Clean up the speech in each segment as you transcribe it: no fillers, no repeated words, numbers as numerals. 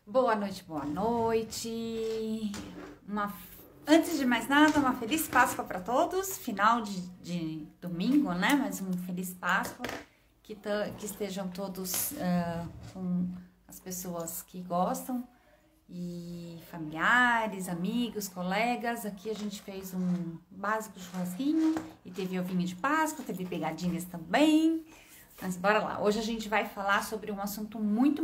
Boa noite, boa noite. Uma... Antes de mais nada, uma feliz Páscoa para todos. Final de domingo, né? Mas um feliz Páscoa. Que estejam todos com as pessoas que gostam. E familiares, amigos, colegas. Aqui a gente fez um básico churrasquinho. E teve ovinho de Páscoa, teve pegadinhas também. Mas bora lá, hoje a gente vai falar sobre um assunto muito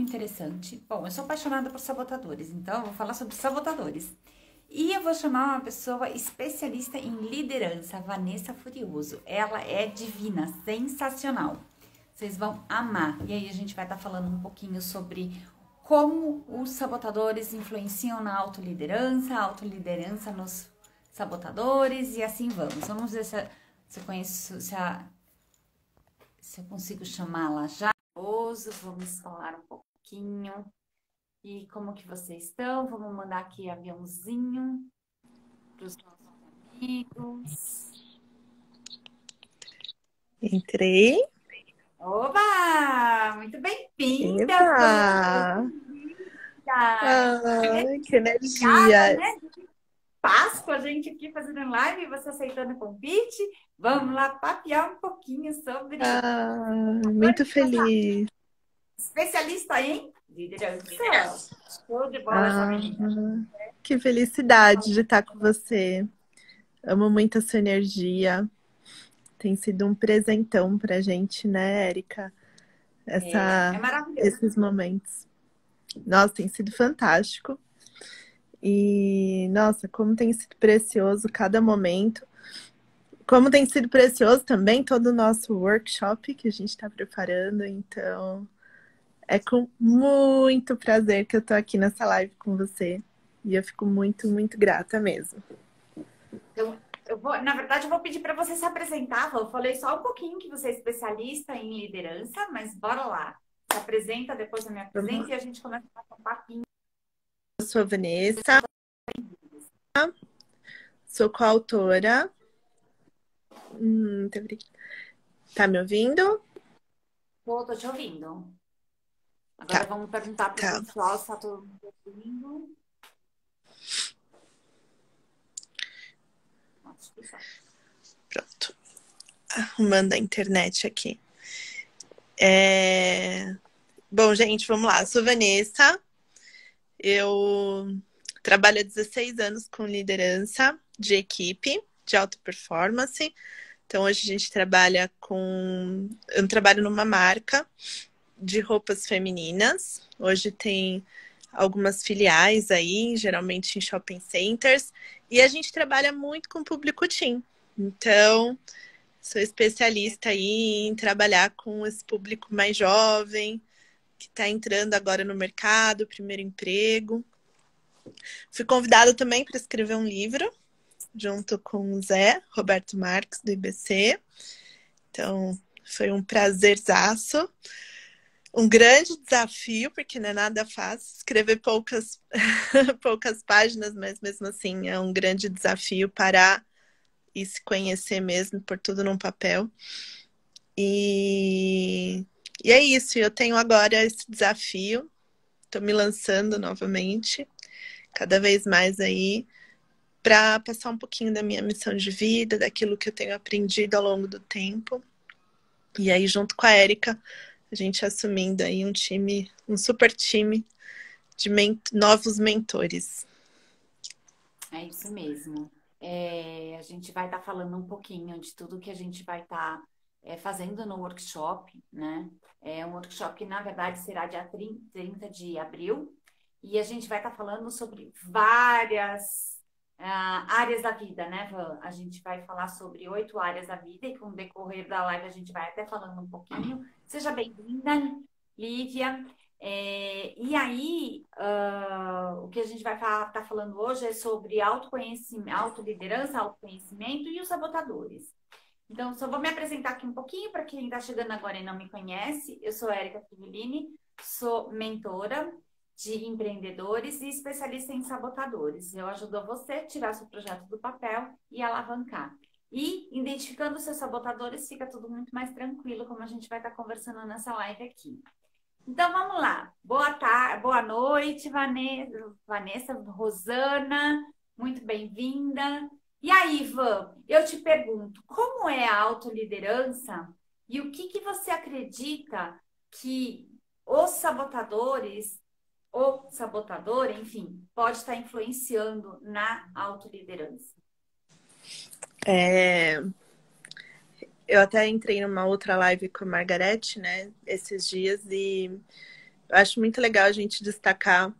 interessante. Bom, eu sou apaixonada por sabotadores, então eu vou falar sobre sabotadores. E eu vou chamar uma pessoa especialista em liderança, a Vanessa Furioso. Ela é divina, sensacional. Vocês vão amar. E aí a gente vai estar falando um pouquinho sobre como os sabotadores influenciam na autoliderança, a autoliderança nos sabotadores e assim vamos. Vamos ver se eu conheço, se eu consigo chamá-la já. Vamos falar um pouquinho. E como que vocês estão? Vamos mandar aqui aviãozinho para os nossos amigos. Entrei. Oba! Muito bem-vinda, Eba! bem-vinda! Ai, que Obrigada, energia! né? Páscoa, a gente aqui fazendo live, você aceitando o convite. Vamos lá papear um pouquinho sobre Muito feliz. especialista em liderança. Show de bola essa Ah, menina. que felicidade de estar com você. Amo muito a sua energia. Tem sido um presentão pra gente, né, Érica? É maravilhoso. Esses momentos. Nossa, tem sido fantástico. E, nossa, como tem sido precioso cada momento. Como tem sido precioso também todo o nosso workshop que a gente está preparando. Então, é com muito prazer que eu tô aqui nessa live com você. E eu fico muito grata mesmo. Então, na verdade, eu vou pedir para você se apresentar. Eu falei só um pouquinho que você é especialista em liderança, mas bora lá. Se apresenta, depois eu me Vamos apresento e lá. a gente começa a fazer um papinho. Eu sou a Vanessa, sou coautora. Muito obrigada. Tá me ouvindo? Tô te ouvindo. Agora Tá, vamos perguntar para o tá. pessoal se está todo mundo ouvindo. Acho que tá. Pronto. Arrumando a internet aqui. Bom, gente, vamos lá. Sou Vanessa. Eu trabalho há 16 anos com liderança de equipe, de alta performance. Então, hoje a gente trabalha com... Eu trabalho numa marca de roupas femininas. Hoje tem algumas filiais aí, geralmente em shopping centers. E a gente trabalha muito com público teen. Então, sou especialista aí em trabalhar com esse público mais jovem, que está entrando agora no mercado, primeiro emprego. Fui convidada também para escrever um livro, junto com o Zé Roberto Marques, do IBC. Então, foi um prazerzaço. Um grande desafio, porque não é nada fácil. Escrever poucas páginas, mas mesmo assim é um grande desafio parar e se conhecer mesmo, pôr tudo num papel. E é isso, eu tenho agora esse desafio. Estou me lançando novamente, cada vez mais aí, para passar um pouquinho da minha missão de vida, daquilo que eu tenho aprendido ao longo do tempo. E aí, junto com a Érica, a gente assumindo aí um time, um super time de novos mentores. É isso mesmo. A gente vai estar falando um pouquinho de tudo que a gente vai estar fazendo no workshop, né? É um workshop que, na verdade, será dia 30 de abril. E a gente vai estar falando sobre várias áreas da vida, né, Van? A gente vai falar sobre 8 áreas da vida e com o decorrer da live a gente vai até falando um pouquinho. Seja bem-vinda, Lívia. E aí, o que a gente vai estar falando hoje é sobre autoconhecimento, autoliderança, autoconhecimento e os sabotadores. Então, só vou me apresentar aqui um pouquinho para quem está chegando agora e não me conhece. Eu sou Érica Frivolini, sou mentora de empreendedores e especialista em sabotadores. Eu ajudo você a tirar seu projeto do papel e alavancar. E identificando seus sabotadores, fica tudo muito mais tranquilo, como a gente vai estar conversando nessa live aqui. Então vamos lá. Boa tarde, boa noite, Vanessa, Rosana, muito bem-vinda. E aí, Ivan, eu te pergunto, como é a autoliderança e o que você acredita que os sabotadores, ou sabotador, enfim, pode estar influenciando na autoliderança? É, eu até entrei numa outra live com a Margarete, né, esses dias, e eu acho muito legal a gente destacar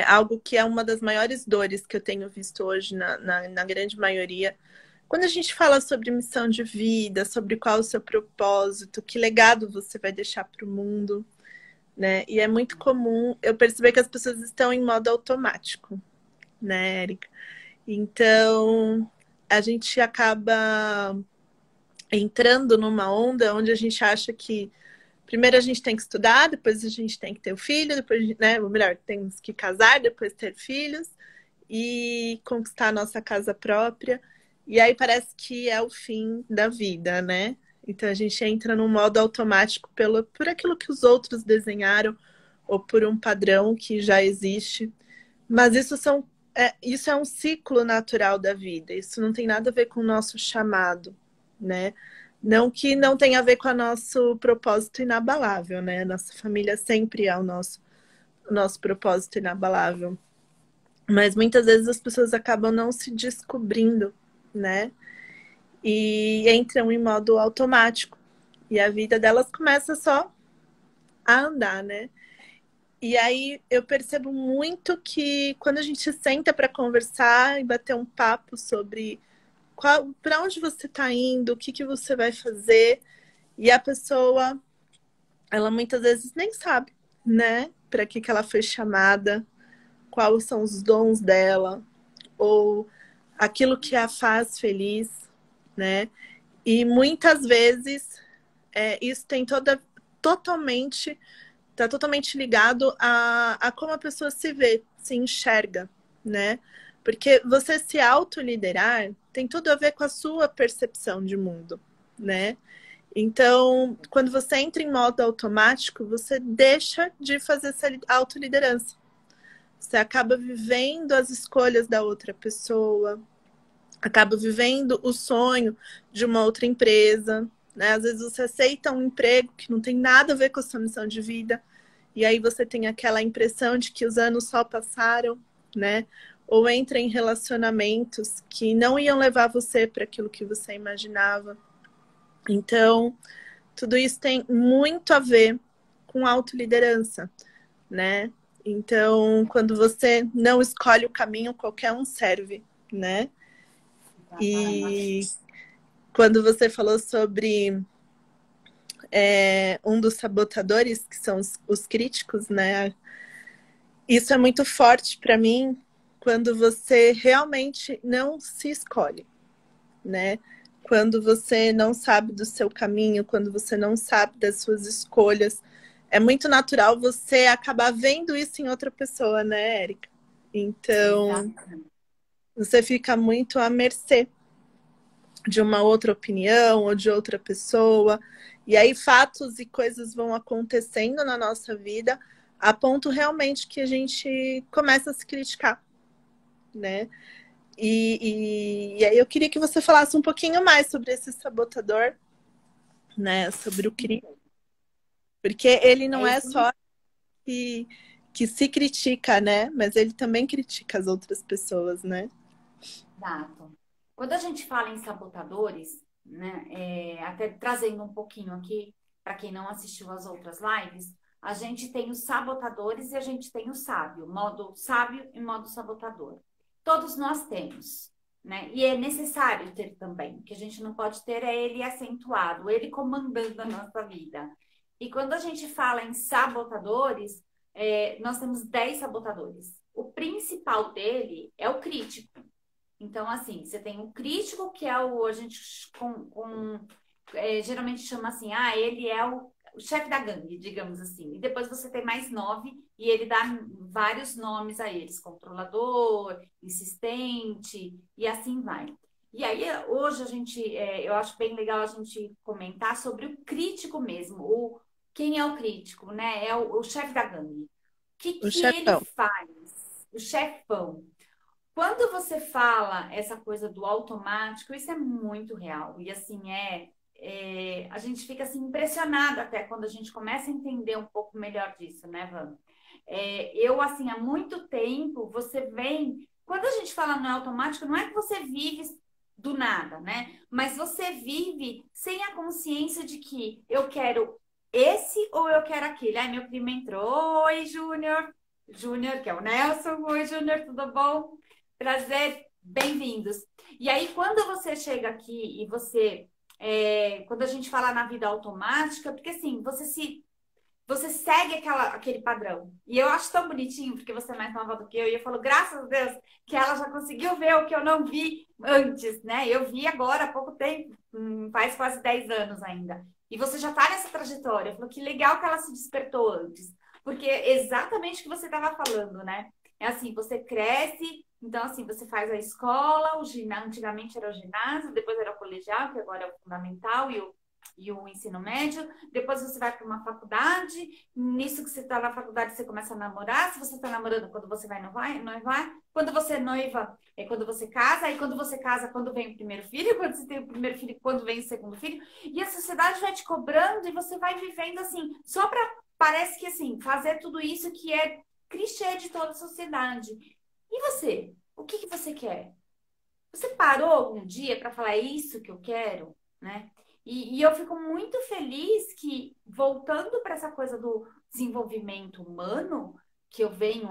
algo que é uma das maiores dores que eu tenho visto hoje na grande maioria. Quando a gente fala sobre missão de vida, sobre qual é o seu propósito, que legado você vai deixar para o mundo, né? E é muito comum eu perceber que as pessoas estão em modo automático, né, Érica? Então, a gente acaba entrando numa onda onde a gente acha que primeiro a gente tem que estudar, depois a gente tem que ter o filho, depois, né, ou melhor, temos que casar, depois ter filhos e conquistar a nossa casa própria. E aí parece que é o fim da vida, né? Então a gente entra num modo automático por aquilo que os outros desenharam ou por um padrão que já existe. Mas isso é um ciclo natural da vida. Isso não tem nada a ver com o nosso chamado, né? Não que não tenha a ver com o nosso propósito inabalável, né? Nossa família sempre é o nosso propósito inabalável. Mas muitas vezes as pessoas acabam não se descobrindo, né? E entram em modo automático. E a vida delas começa só a andar, né? E aí eu percebo muito que quando a gente senta para conversar e bater um papo sobre para onde você está indo, o que você vai fazer, e a pessoa, ela muitas vezes nem sabe, né? Para que ela foi chamada, quais são os dons dela, ou aquilo que a faz feliz, né? E muitas vezes isso tem totalmente está totalmente ligado a como a pessoa se vê, se enxerga, né? Porque você se autoliderar tem tudo a ver com a sua percepção de mundo, né? Então, quando você entra em modo automático, você deixa de fazer essa autoliderança. Você acaba vivendo as escolhas da outra pessoa, acaba vivendo o sonho de uma outra empresa, né? Às vezes você aceita um emprego que não tem nada a ver com a sua missão de vida, e aí você tem aquela impressão de que os anos só passaram, né? Ou entra em relacionamentos que não iam levar você para aquilo que você imaginava. Então, tudo isso tem muito a ver com autoliderança, né? Então, quando você não escolhe o caminho, qualquer um serve, né? E quando você falou sobre um dos sabotadores, que são os críticos, né? Isso é muito forte para mim quando você realmente não se escolhe, né? Quando você não sabe do seu caminho, quando você não sabe das suas escolhas, é muito natural você acabar vendo isso em outra pessoa, né, Érica? Então, você fica muito à mercê de uma outra opinião ou de outra pessoa. E aí fatos e coisas vão acontecendo na nossa vida a ponto realmente que a gente começa a se criticar, né? E aí eu queria que você falasse um pouquinho mais sobre esse sabotador, né? Sobre o crítico. Porque ele não é só que, que se critica, né? Mas ele também critica as outras pessoas, né? Exato. Quando a gente fala em sabotadores, né, até trazendo um pouquinho aqui, para quem não assistiu às outras lives, a gente tem os sabotadores e a gente tem o sábio, modo sábio e modo sabotador. Todos nós temos, né? E é necessário ter também, que a gente não pode ter é ele acentuado, ele comandando a nossa vida. E quando a gente fala em sabotadores, nós temos 10 sabotadores. O principal dele é o crítico. Então, assim, você tem o crítico, que é a gente geralmente chama assim, ele é o chefe da gangue, digamos assim. E depois você tem mais 9 e ele dá vários nomes a eles, controlador, insistente e assim vai. E aí, hoje eu acho bem legal a gente comentar sobre o crítico mesmo, quem é o crítico, né? É o chefe da gangue. O que O que ele chefão. faz? O chefão. Quando você fala essa coisa do automático, isso é muito real. E assim, a gente fica assim impressionado até quando a gente começa a entender um pouco melhor disso, né, Van? Eu, assim, há muito tempo, você vem. Quando a gente fala no automático, não é que você vive do nada, né? Mas você vive sem a consciência de que eu quero esse ou eu quero aquele. Ai, meu primo entrou. Oi, Júnior. Júnior, que é o Nelson. Oi, Júnior, tudo bom? Prazer, bem-vindos. E aí, quando você chega aqui e quando a gente fala na vida automática, porque assim, você segue aquele padrão. E eu acho tão bonitinho, porque você é mais nova do que eu, e eu falo, graças a Deus, que ela já conseguiu ver o que eu não vi antes, né? Eu vi agora há pouco tempo, faz quase 10 anos ainda. E você já tá nessa trajetória. Eu falo, que legal que ela se despertou antes. Porque é exatamente o que você estava falando, né? É assim, você cresce, então assim, você faz a escola, antigamente era o ginásio, depois era o colegial, que agora é o fundamental e o ensino médio, depois você vai para uma faculdade, nisso que você está na faculdade você começa a namorar, se você está namorando, quando você vai noivar, quando você noiva, é quando você casa, aí quando você casa, quando vem o primeiro filho, quando você tem o primeiro filho, quando vem o segundo filho, e a sociedade vai te cobrando e você vai vivendo assim, só para, parece que assim, fazer tudo isso que é clichê de toda a sociedade. E você? O que que você quer? Você parou algum dia para falar, é isso que eu quero, né? E eu fico muito feliz que, voltando para essa coisa do desenvolvimento humano, que eu venho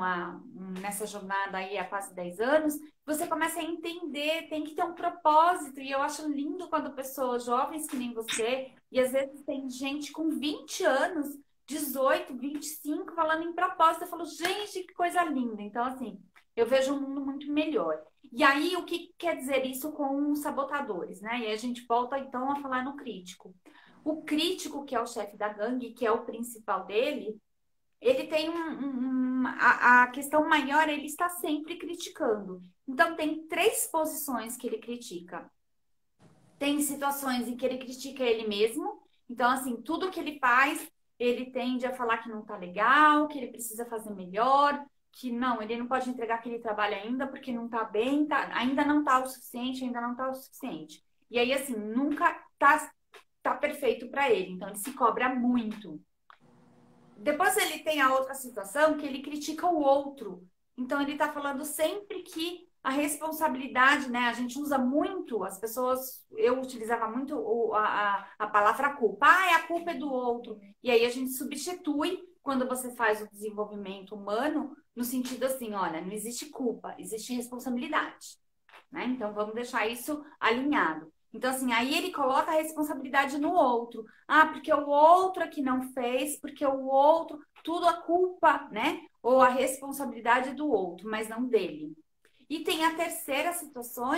nessa jornada aí há quase 10 anos, você começa a entender, tem que ter um propósito. E eu acho lindo quando pessoas jovens que nem você, e às vezes tem gente com 20 anos, 18, 25, falando em propósito. Eu falo, gente, que coisa linda. Então, assim, eu vejo um mundo muito melhor. E aí, o que quer dizer isso com os sabotadores, né? E aí a gente volta então a falar no crítico. O crítico, que é o chefe da gangue, que é o principal dele, ele tem a questão maior, ele está sempre criticando. Então, tem três posições que ele critica. Tem situações em que ele critica ele mesmo. Então, assim, tudo que ele faz, ele tende a falar que não tá legal, que ele precisa fazer melhor, que não, ele não pode entregar aquele trabalho ainda porque não tá bem, ainda não tá o suficiente, ainda não tá o suficiente. E aí, assim, nunca tá perfeito para ele. Então, ele se cobra muito. Depois ele tem a outra situação que ele critica o outro. Então ele está falando sempre que a responsabilidade, né? A gente usa muito, as pessoas, eu utilizava muito a palavra culpa. A culpa é do outro. E aí a gente substitui quando você faz o desenvolvimento humano no sentido assim, olha, não existe culpa, existe responsabilidade, né? Então vamos deixar isso alinhado. Então, assim, aí ele coloca a responsabilidade no outro. Porque o outro é que não fez, porque o outro, tudo a culpa, né? Ou a responsabilidade do outro, mas não dele. E tem a terceira situação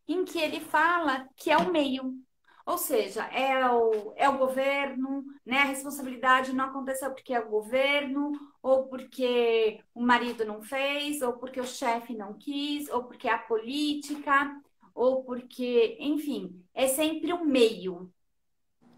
em que ele fala que é o meio. Ou seja, é o governo, né? A responsabilidade não aconteceu porque é o governo, ou porque o marido não fez, ou porque o chefe não quis, ou porque é a política, ou porque, enfim, é sempre o meio.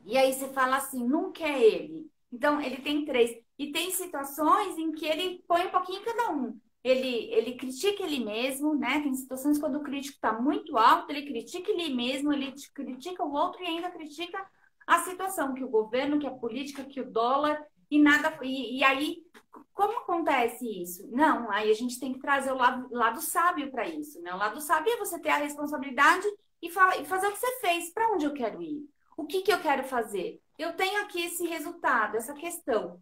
E aí você fala assim, nunca é ele. Então, ele tem três. E tem situações em que ele põe um pouquinho em cada um. Ele critica ele mesmo, né? Tem situações quando o crítico está muito alto, ele critica ele mesmo, ele critica o outro e ainda critica a situação, que o governo, que a política, que o dólar, e nada. E aí, como acontece isso? Não, aí a gente tem que trazer o lado sábio para isso, né? O lado sábio é você ter a responsabilidade e fazer o que você fez. Para onde eu quero ir? O que que eu quero fazer? Eu tenho aqui esse resultado, essa questão.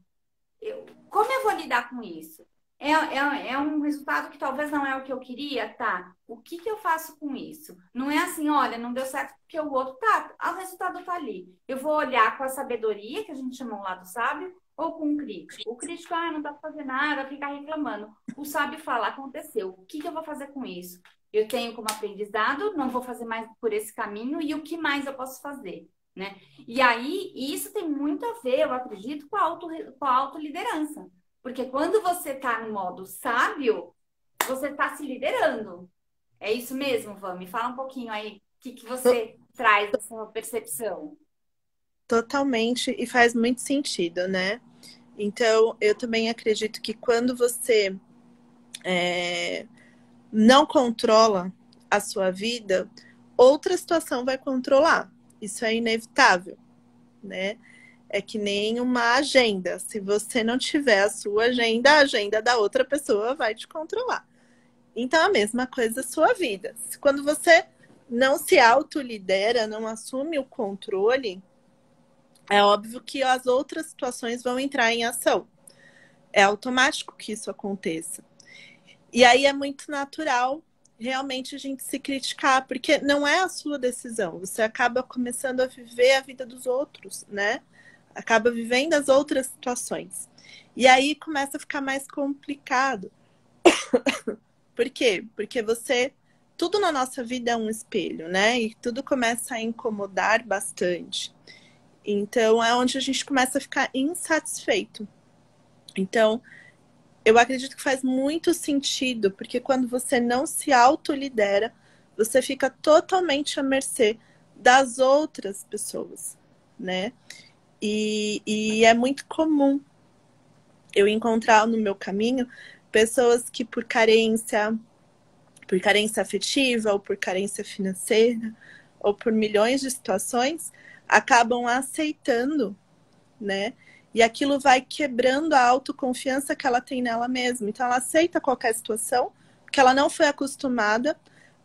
Como eu vou lidar com isso? É um resultado que talvez não é o que eu queria, tá? O que que eu faço com isso? Não é assim, olha, não deu certo porque o outro tá, o resultado tá ali. Eu vou olhar com a sabedoria, que a gente chama o lado sábio, ou com o crítico. O crítico, não dá pra fazer nada, fica reclamando. O sábio fala, aconteceu. O que que eu vou fazer com isso? Eu tenho como aprendizado, não vou fazer mais por esse caminho, e o que mais eu posso fazer? Né? E aí, isso tem muito a ver, eu acredito, com a autoliderança. Porque quando você está no modo sábio, você está se liderando. É isso mesmo, Vam? Me fala um pouquinho aí, o que que você traz dessa percepção? totalmente e faz muito sentido, né? Então, eu também acredito que quando você não controla a sua vida, outra situação vai controlar. Isso é inevitável, né? É que nem uma agenda. Se você não tiver a sua agenda, a agenda da outra pessoa vai te controlar. Então, a mesma coisa a sua vida. Quando você não se autolidera, não assume o controle, é óbvio que as outras situações vão entrar em ação. É automático que isso aconteça. E aí é muito natural realmente a gente se criticar, porque não é a sua decisão. Você acaba começando a viver a vida dos outros, né? Acaba vivendo as outras situações. E aí começa a ficar mais complicado. Por quê? Porque tudo na nossa vida é um espelho, né? E tudo começa a incomodar bastante. Então é onde a gente começa a ficar insatisfeito. Então, eu acredito que faz muito sentido, porque quando você não se autolidera, você fica totalmente à mercê das outras pessoas, né? E é muito comum eu encontrar no meu caminho pessoas que por carência afetiva, ou por carência financeira, ou por milhões de situações, acabam aceitando, né? E aquilo vai quebrando a autoconfiança que ela tem nela mesma. Então, ela aceita qualquer situação, porque ela não foi acostumada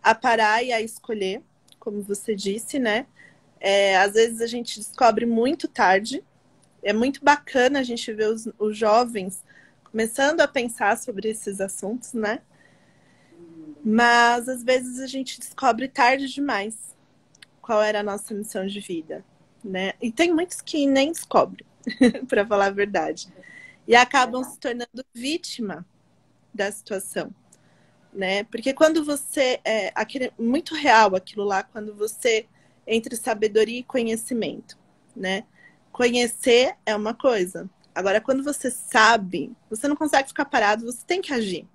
a parar e a escolher, como você disse, né? Às vezes a gente descobre muito tarde. É muito bacana a gente ver os jovens começando a pensar sobre esses assuntos, né? Mas, às vezes, a gente descobre tarde demais qual era a nossa missão de vida, né? E tem muitos que nem descobrem, para falar a verdade. E acabam se tornando vítima da situação, né? Porque quando você... muito real aquilo lá, quando você... Entre sabedoria e conhecimento, né? Conhecer é uma coisa. Agora, quando você sabe, você não consegue ficar parado, você tem que agir,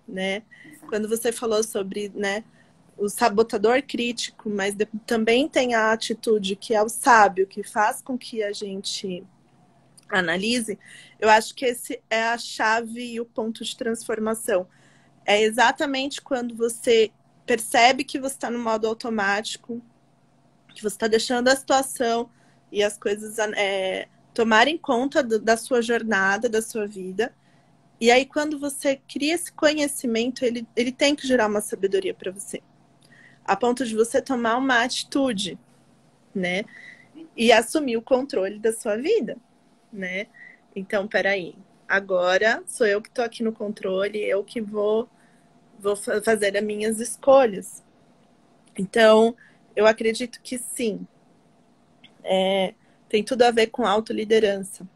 né? Quando você falou sobre, né, o sabotador crítico, mas também tem a atitude que é o sábio, que faz com que a gente analise, eu acho que esse é a chave e o ponto de transformação. É exatamente quando você percebe que você está no modo automático, que você está deixando a situação e as coisas tomarem conta da sua jornada, da sua vida. E aí, quando você cria esse conhecimento, ele tem que gerar uma sabedoria para você. A ponto de você tomar uma atitude, né? E assumir o controle da sua vida, né? Então, peraí. Agora sou eu que estou aqui no controle, eu que vou fazer as minhas escolhas. Então, eu acredito que sim. Tem tudo a ver com autoliderança.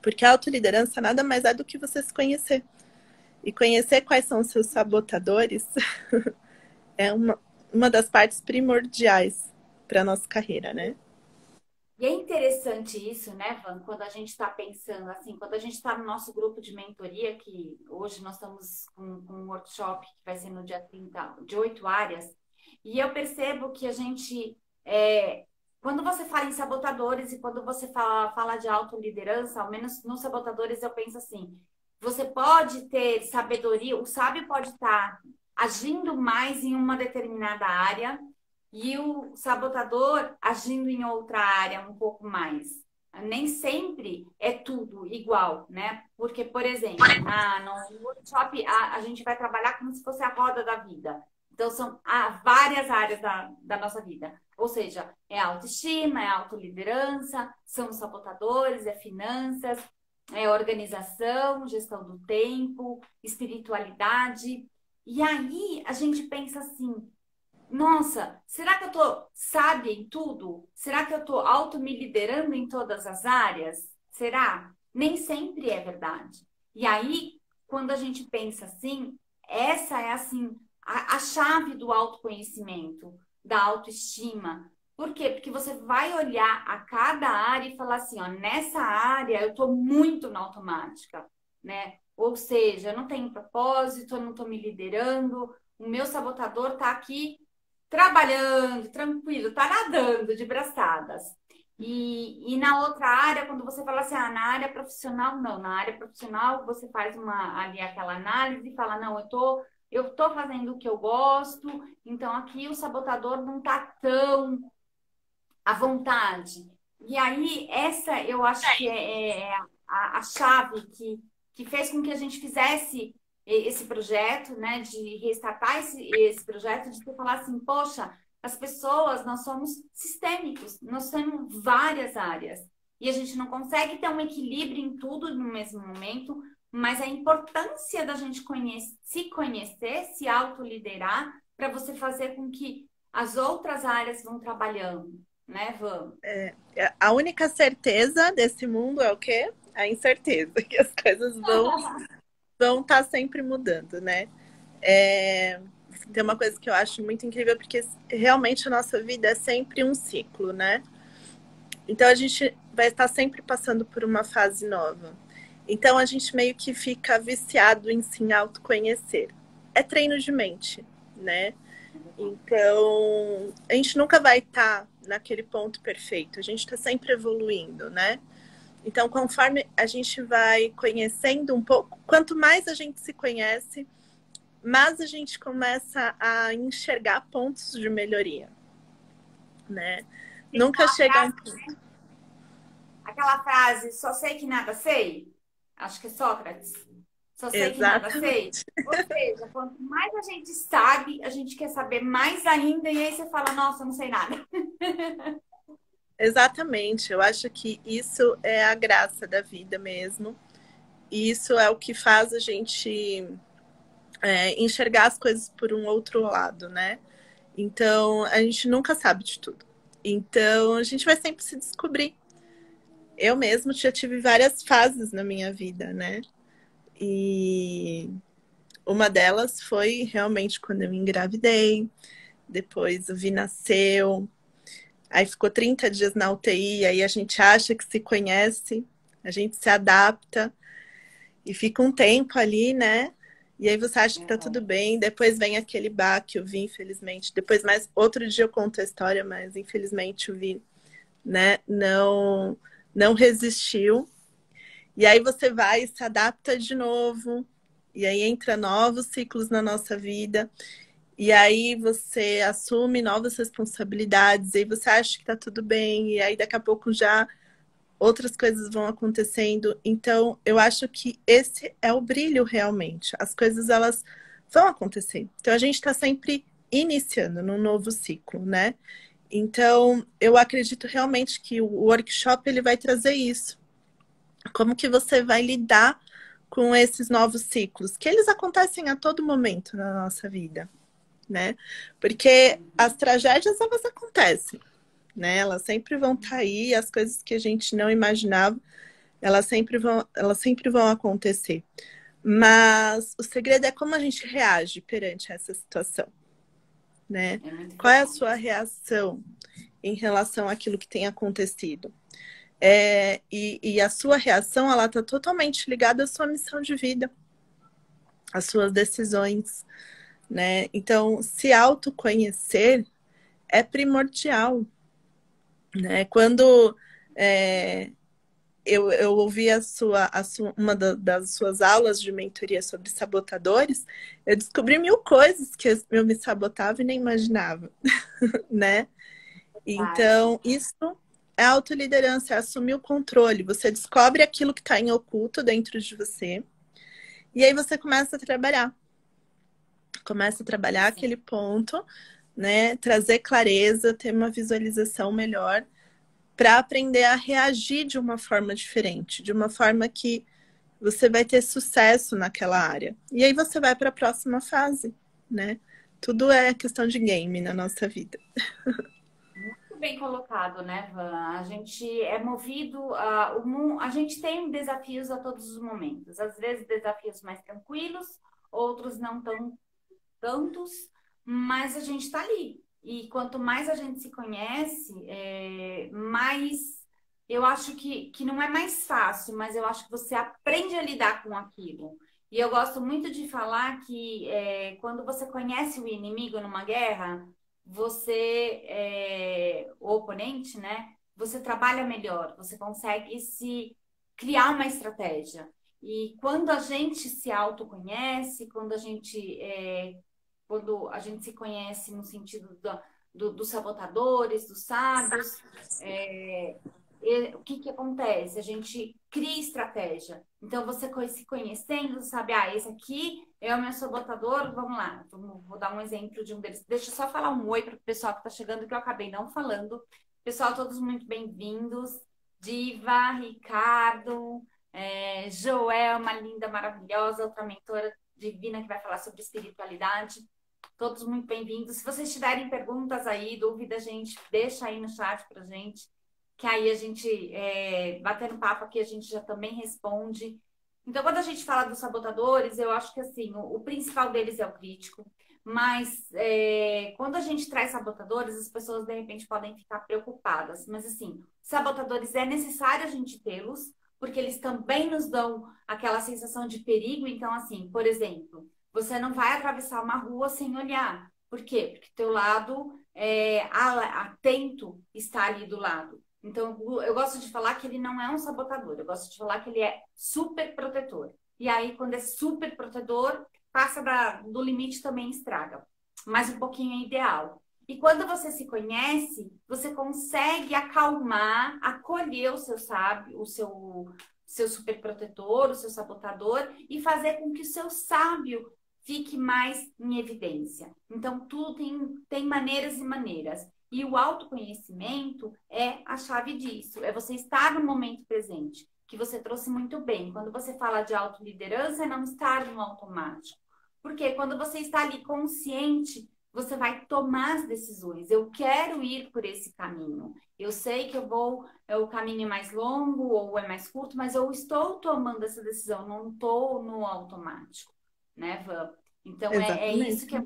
Porque a autoliderança nada mais é do que você se conhecer. E conhecer quais são os seus sabotadores é uma das partes primordiais para a nossa carreira, né? E é interessante isso, né, Van, quando a gente está pensando assim, quando a gente está no nosso grupo de mentoria, que hoje nós estamos com um workshop que vai ser no dia 30, de 8 áreas, e eu percebo que a gente, quando você fala em sabotadores e quando você fala de autoliderança, ao menos nos sabotadores eu penso assim, você pode ter sabedoria, o sábio pode estar agindo mais em uma determinada área, e o sabotador agindo em outra área um pouco mais. Nem sempre é tudo igual, né? Porque, por exemplo, no workshop a gente vai trabalhar como se fosse a roda da vida. Então, são várias áreas da nossa vida. Ou seja, é autoestima, é autoliderança, são sabotadores, é finanças, é organização, gestão do tempo, espiritualidade. E aí a gente pensa assim, nossa, será que eu tô sábia em tudo? Será que eu tô auto me liderando em todas as áreas? Será? Nem sempre é verdade. E aí, quando a gente pensa assim, essa é assim a chave do autoconhecimento, da autoestima. Por quê? Porque você vai olhar a cada área e falar assim, ó, nessa área eu tô muito na automática, né? Ou seja, eu não tenho propósito, eu não tô me liderando, o meu sabotador tá aqui trabalhando, tranquilo, tá nadando de braçadas. E na outra área, quando você fala assim, na área profissional, não. Na área profissional, você faz ali aquela análise e fala, não, eu tô fazendo o que eu gosto, então aqui o sabotador não tá tão à vontade. E aí, essa eu acho que é a chave que fez com que a gente fizesse esse projeto, né, de restartar esse projeto, de falar assim, poxa, as pessoas, nós somos sistêmicos, nós temos várias áreas. E a gente não consegue ter um equilíbrio em tudo no mesmo momento, mas a importância da gente se conhecer, se autoliderar, para você fazer com que as outras áreas vão trabalhando, né, Vamos? A única certeza desse mundo é o quê? A incerteza, que as coisas vão estar sempre mudando, né? É, tem uma coisa que eu acho muito incrível, porque realmente a nossa vida é sempre um ciclo, né? Então a gente vai estar sempre passando por uma fase nova. Então a gente meio que fica viciado em se autoconhecer. É treino de mente, né? Então a gente nunca vai estar naquele ponto perfeito. A gente está sempre evoluindo, né? Então, conforme a gente vai conhecendo um pouco, quanto mais a gente se conhece, mais a gente começa a enxergar pontos de melhoria, né? Tem Nunca aquela chega a um frase, ponto. aquela frase, só sei que nada sei. Acho que é Sócrates. Só sei que nada sei. Exatamente. Ou seja, quanto mais a gente sabe, a gente quer saber mais ainda, e aí você fala, nossa, eu não sei nada. Exatamente. Eu acho que isso é a graça da vida mesmo. E isso é o que faz a gente enxergar as coisas por um outro lado, né? Então, a gente nunca sabe de tudo. Então, a gente vai sempre se descobrir. Eu mesmo já tive várias fases na minha vida, né? E uma delas foi realmente quando eu me engravidei. Depois o Vi nasceu. Aí ficou 30 dias na UTI. Aí a gente acha que se conhece, a gente se adapta e fica um tempo ali, né? E aí você acha que tá tudo bem. Depois vem aquele baque, o Vi, infelizmente. Depois, mais outro dia eu conto a história, mas infelizmente o Vi, né, não resistiu. E aí você vai e se adapta de novo. E aí entra novos ciclos na nossa vida. E aí você assume novas responsabilidades. E aí você acha que tá tudo bem. E aí daqui a pouco já outras coisas vão acontecendo. Então, eu acho que esse é o brilho realmente. As coisas elas vão acontecer. Então a gente está sempre iniciando num novo ciclo, né? Então, eu acredito realmente que o workshop ele vai trazer isso. Como que você vai lidar com esses novos ciclos, que eles acontecem a todo momento na nossa vida, né? Porque as tragédias elas acontecem, né? Elas sempre vão estar aí, as coisas que a gente não imaginava, elas sempre vão acontecer. Mas o segredo é como a gente reage perante essa situação, né? É muito Qual é a verdade. sua reação em relação àquilo que tem acontecido? E a sua reação, ela está totalmente ligada à sua missão de vida, às suas decisões, né? Então, se autoconhecer é primordial, né? Quando é, eu ouvi uma das suas aulas de mentoria sobre sabotadores, eu descobri mil coisas que eu me sabotava e nem imaginava, né? Verdade. Então, isso é autoliderança, é assumir o controle. Você descobre aquilo que está em oculto dentro de você, e aí você começa a trabalhar Isso. aquele ponto, né? Trazer clareza, ter uma visualização melhor para aprender a reagir de uma forma diferente, de uma forma que você vai ter sucesso naquela área. E aí você vai para a próxima fase, né? Tudo é questão de game na nossa vida. Muito bem colocado, né, Van? A gente é movido, a gente tem desafios a todos os momentos. Às vezes desafios mais tranquilos, outros não tão tantos, mas a gente está ali. E quanto mais a gente se conhece, mais eu acho que não é mais fácil, mas eu acho que você aprende a lidar com aquilo. E eu gosto muito de falar que quando você conhece o inimigo numa guerra, o oponente, né? você trabalha melhor, você consegue se criar uma estratégia. E quando a gente se autoconhece, quando a gente se conhece no sentido dos sabotadores, dos sábios, é, o que que acontece? A gente cria estratégia. Então, você se conhecendo, sabe, esse aqui é o meu sabotador, vamos lá, vou dar um exemplo de um deles. Deixa eu só falar um oi para o pessoal que está chegando, que eu acabei não falando. Pessoal, todos muito bem-vindos. Diva, Ricardo, Joelma, linda, maravilhosa, outra mentora divina que vai falar sobre espiritualidade. Todos muito bem-vindos. Se vocês tiverem perguntas aí, dúvidas, gente, deixa aí no chat pra gente, que aí a gente, batendo papo aqui, a gente já também responde. Então, quando a gente fala dos sabotadores, eu acho que, assim, o principal deles é o crítico. Mas, quando a gente traz sabotadores, as pessoas, de repente, podem ficar preocupadas. Mas, assim, sabotadores é necessário a gente tê-los, porque eles também nos dão aquela sensação de perigo. Então, assim, por exemplo, você não vai atravessar uma rua sem olhar. Por quê? Porque teu lado atento está ali do lado. Então, eu gosto de falar que ele não é um sabotador, eu gosto de falar que ele é super protetor. E aí, quando é super protetor, passa do limite também estraga. Mas um pouquinho é ideal. E quando você se conhece, você consegue acalmar, acolher o seu sábio, seu super protetor, o seu sabotador, e fazer com que o seu sábio fique mais em evidência. Então, tudo tem maneiras e maneiras. E o autoconhecimento é a chave disso. É você estar no momento presente, que você trouxe muito bem. Quando você fala de autoliderança, é não estar no automático. Porque quando você está ali consciente, você vai tomar as decisões. Eu quero ir por esse caminho. Eu sei que o caminho é mais longo ou é mais curto, mas eu estou tomando essa decisão, não estou no automático, né, Van? Então, é isso que é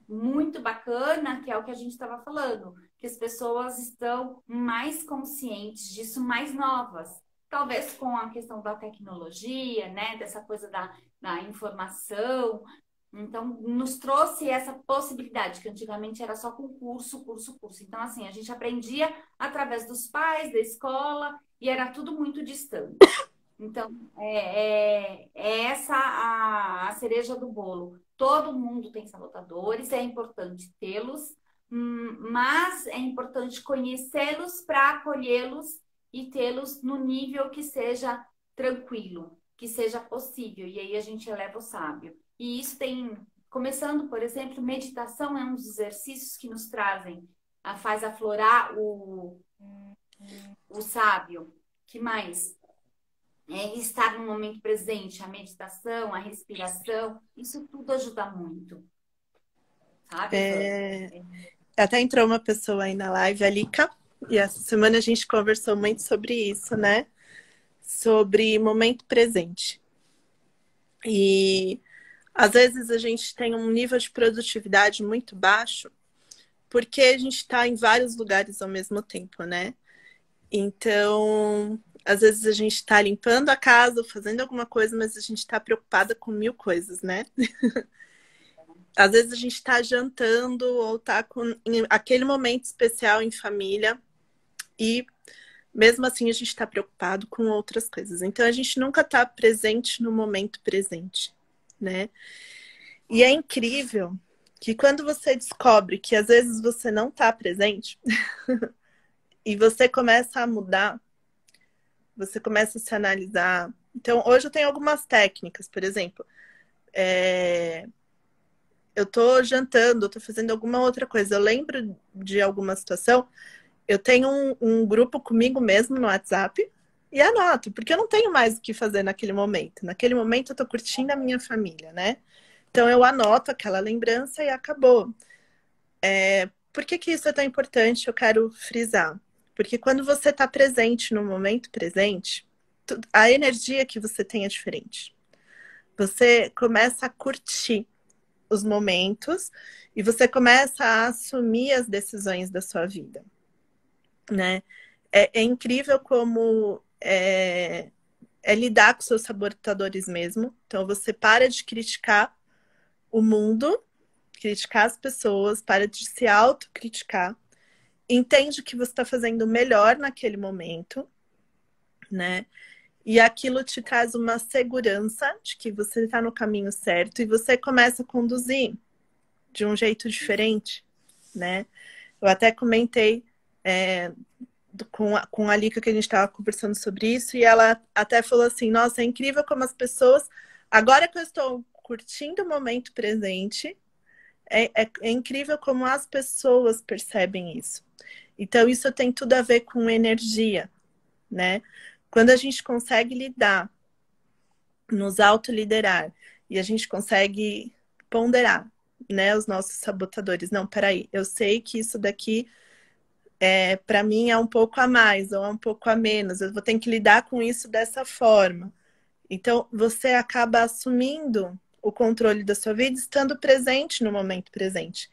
muito bacana, que é o que a gente estava falando, que as pessoas estão mais conscientes disso, mais novas. Talvez com a questão da tecnologia, né, dessa coisa da informação. Então, nos trouxe essa possibilidade, que antigamente era só com curso, curso, curso. Então, assim, a gente aprendia através dos pais, da escola, e era tudo muito distante. Então, é essa a cereja do bolo. Todo mundo tem sabotadores, é importante tê-los, mas é importante conhecê-los para acolhê-los e tê-los no nível que seja tranquilo, que seja possível. E aí a gente eleva o sábio. E isso começando, por exemplo, meditação é um dos exercícios que nos trazem, faz aflorar o sábio. Que mais? Estar no momento presente, a meditação, a respiração, isso tudo ajuda muito, sabe, Até entrou uma pessoa aí na live, a Lika, e essa semana a gente conversou muito sobre isso, né? Sobre momento presente. E às vezes a gente tem um nível de produtividade muito baixo, porque a gente está em vários lugares ao mesmo tempo, né? Então, às vezes a gente está limpando a casa, fazendo alguma coisa, mas a gente está preocupada com 1000 coisas, né? Às vezes a gente está jantando ou está com aquele momento especial em família e mesmo assim a gente está preocupado com outras coisas. Então a gente nunca está presente no momento presente, né? E é incrível que quando você descobre que às vezes você não está presente e você começa a mudar, você começa a se analisar. Então, hoje eu tenho algumas técnicas, por exemplo, eu tô jantando, eu tô fazendo alguma outra coisa, eu lembro de alguma situação, eu tenho um grupo comigo mesmo no WhatsApp e anoto, porque eu não tenho mais o que fazer naquele momento. Naquele momento eu tô curtindo a minha família, né? Então eu anoto aquela lembrança e acabou. Por que isso é tão importante? Eu quero frisar. Porque quando você está presente no momento presente, a energia que você tem é diferente. Você começa a curtir os momentos e você começa a assumir as decisões da sua vida, né? É incrível como lidar com seus sabotadores mesmo. Então você para de criticar o mundo, criticar as pessoas, para de se autocriticar entende que você está fazendo melhor naquele momento, né? E aquilo te traz uma segurança de que você está no caminho certo e você começa a conduzir de um jeito diferente, né? Eu até comentei com a Lika que a gente estava conversando sobre isso e ela até falou assim, nossa, é incrível como as pessoas, agora que eu estou curtindo o momento presente, é incrível como as pessoas percebem isso. Então, isso tem tudo a ver com energia, né? Quando a gente consegue lidar, nos autoliderar, e a gente consegue ponderar, né, os nossos sabotadores. Não, peraí, eu sei que isso daqui, para mim, é um pouco a mais, ou é um pouco a menos. Eu vou ter que lidar com isso dessa forma. Então, você acaba assumindo o controle da sua vida, estando presente no momento presente.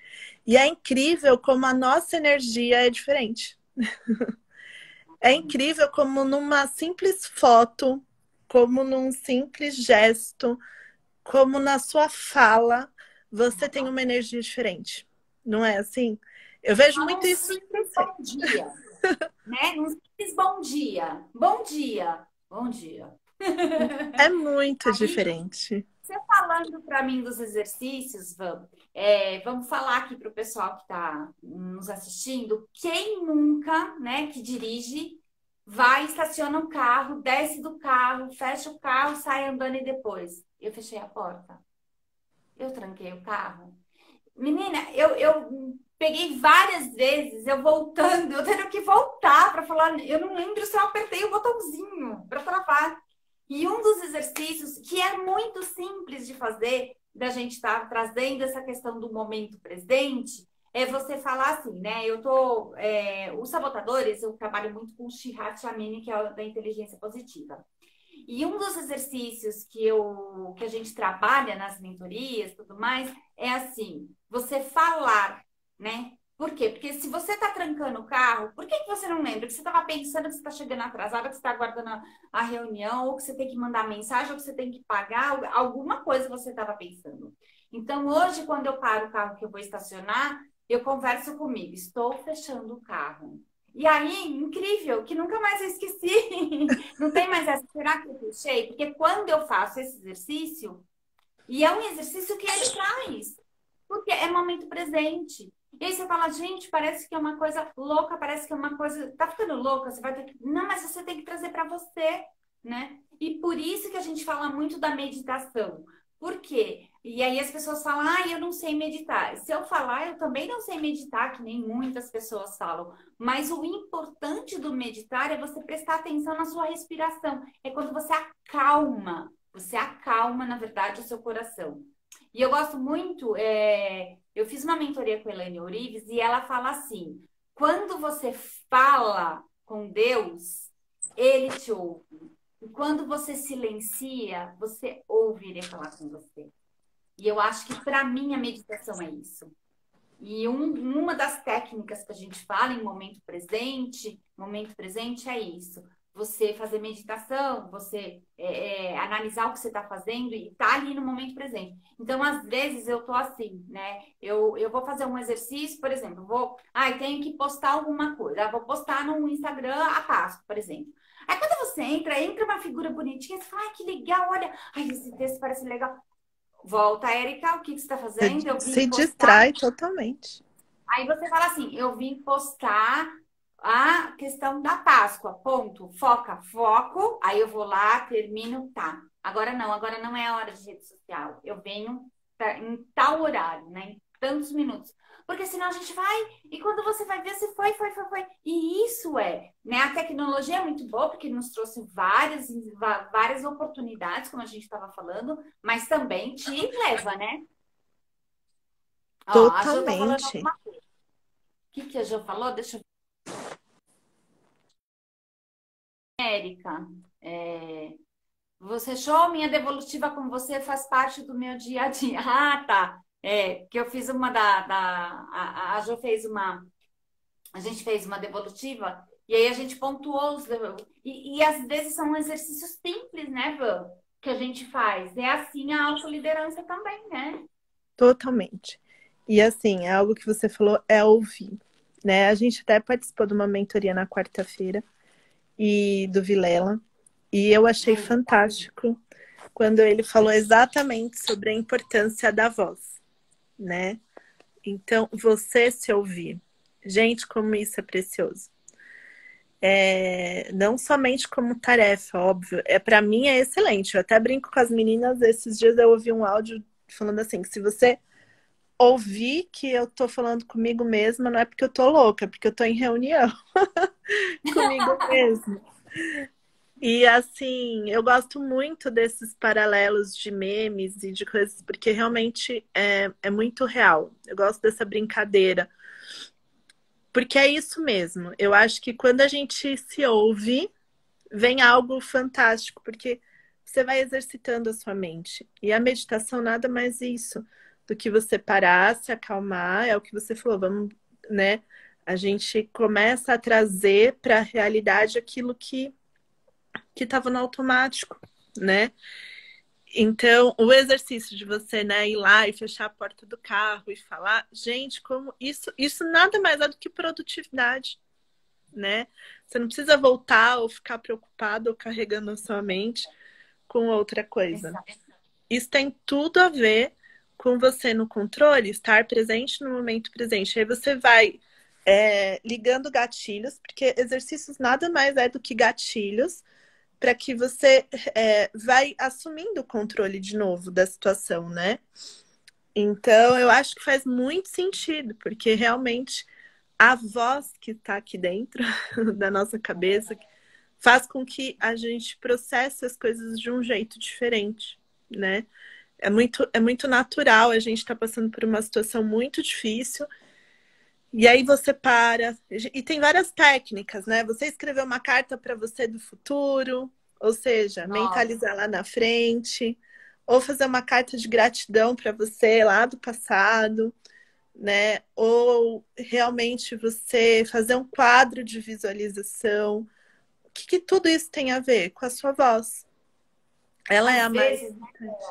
E é incrível como a nossa energia é diferente. É incrível como numa simples foto, como num simples gesto, como na sua fala, você tem uma energia diferente. Não é assim? Eu vejo Só muito num isso em simples você. bom dia, né? Num simples bom dia. Bom dia. Bom dia. É muito Aí, diferente. você falando para mim dos exercícios, vamos falar aqui para o pessoal que está nos assistindo. Quem nunca, né, que dirige, vai, estaciona o carro, desce do carro, fecha o carro, sai andando e depois. Eu fechei a porta. Eu tranquei o carro. Menina, eu peguei várias vezes, eu voltando, eu tendo que voltar para falar. Eu não lembro se eu apertei o botãozinho para travar. E um dos exercícios, que é muito simples de fazer, da gente estar trazendo essa questão do momento presente, é você falar assim, né? Os sabotadores, eu trabalho muito com o Shihat Shamini, que é da inteligência positiva. E um dos exercícios que a gente trabalha nas mentorias e tudo mais é assim, você falar, né? Por quê? Porque se você está trancando o carro, por que você não lembra? Que você estava pensando que você está chegando atrasada, que você está aguardando a reunião, ou que você tem que mandar mensagem, ou que você tem que pagar, alguma coisa você estava pensando. Então, hoje, quando eu paro o carro que eu vou estacionar, eu converso comigo, estou fechando o carro. E aí, incrível, que nunca mais eu esqueci. Não tem mais essa, será que eu fechei? Porque quando eu faço esse exercício, e é um exercício que ele traz, porque é momento presente. E aí você fala, gente, parece que é uma coisa louca, parece que é uma coisa. Tá ficando louca? Você vai ter que. Não, mas você tem que trazer para você, né? E por isso que a gente fala muito da meditação. Por quê? E aí as pessoas falam, eu não sei meditar. Se eu falar, eu também não sei meditar, que nem muitas pessoas falam. Mas o importante do meditar é você prestar atenção na sua respiração. É quando você acalma, na verdade, o seu coração. E eu gosto muito, eu fiz uma mentoria com a Elaine Orives e ela fala assim: quando você fala com Deus, ele te ouve. E quando você silencia, você ouve ele falar com você. E eu acho que para mim a meditação é isso. E uma das técnicas que a gente fala em momento presente é isso. Você fazer meditação, você analisar o que você está fazendo e estar ali no momento presente. Então, às vezes, eu tô assim, né? Eu vou fazer um exercício, por exemplo, tenho que postar alguma coisa. Vou postar no Instagram a Páscoa, por exemplo. Aí, quando você entra uma figura bonitinha, você fala, que legal, olha, esse texto parece legal. Volta, Érica, o que você está fazendo? Eu vim Se postar. distrai totalmente. Aí você fala assim, eu vim postar a questão da Páscoa, ponto, foco, aí eu vou lá, termino, tá. Agora não é a hora de rede social, eu venho em tal horário, né, em tantos minutos. Porque senão a gente vai, e quando você vai ver, você foi. E isso né, a tecnologia é muito boa, porque nos trouxe várias oportunidades, como a gente estava falando, mas também te leva, né? Ó, a Jo tá falando Totalmente. alguma coisa. O que a Jo falou? Deixa eu ver, Érica. Você achou minha devolutiva com você faz parte do meu dia a dia. Ah, tá. Que eu fiz a Jo fez a gente fez uma devolutiva e aí a gente pontuou e às vezes são exercícios simples, né, Van? Que a gente faz. É assim a autoliderança também, né? Totalmente. E assim, é algo que você falou, é ouvir. né? A gente até participou de uma mentoria na quarta-feira e do Vilela, e eu achei fantástico quando ele falou exatamente sobre a importância da voz, né? Então, você se ouvir. Gente, como isso é precioso. Não somente como tarefa, óbvio. Para mim é excelente. Eu até brinco com as meninas. Esses dias eu ouvi um áudio falando assim, que se você ouvir que eu tô falando comigo mesma, não é porque eu tô louca, é porque eu tô em reunião comigo mesma. E assim, eu gosto muito desses paralelos de memes e de coisas, porque realmente é muito real. Eu gosto dessa brincadeira. Porque é isso mesmo. Eu acho que quando a gente se ouve, vem algo fantástico, porque você vai exercitando a sua mente. E a meditação nada mais isso do que você parar, se acalmar, é o que você falou, vamos, né? A gente começa a trazer para a realidade aquilo que estava no automático, né? Então, o exercício de você, né, ir lá e fechar a porta do carro e falar, gente, como isso nada mais é do que produtividade, né? Você não precisa voltar ou ficar preocupado ou carregando a sua mente com outra coisa. Exato. Isso tem tudo a ver com você no controle, estar presente no momento presente. Aí você vai ligando gatilhos, porque exercícios nada mais é do que gatilhos para que você vai assumindo o controle de novo da situação, né? Então, eu acho que faz muito sentido, porque realmente a voz que está aqui dentro da nossa cabeça faz com que a gente processe as coisas de um jeito diferente, né? É muito natural, a gente está passando por uma situação muito difícil, e aí você para. E tem várias técnicas, né? Você escreveu uma carta para você do futuro, ou seja, Nossa. mentalizar lá na frente, ou fazer uma carta de gratidão para você lá do passado, né? Ou realmente você fazer um quadro de visualização. O que tudo isso tem a ver com a sua voz? Ela é Às a mais vezes, importante.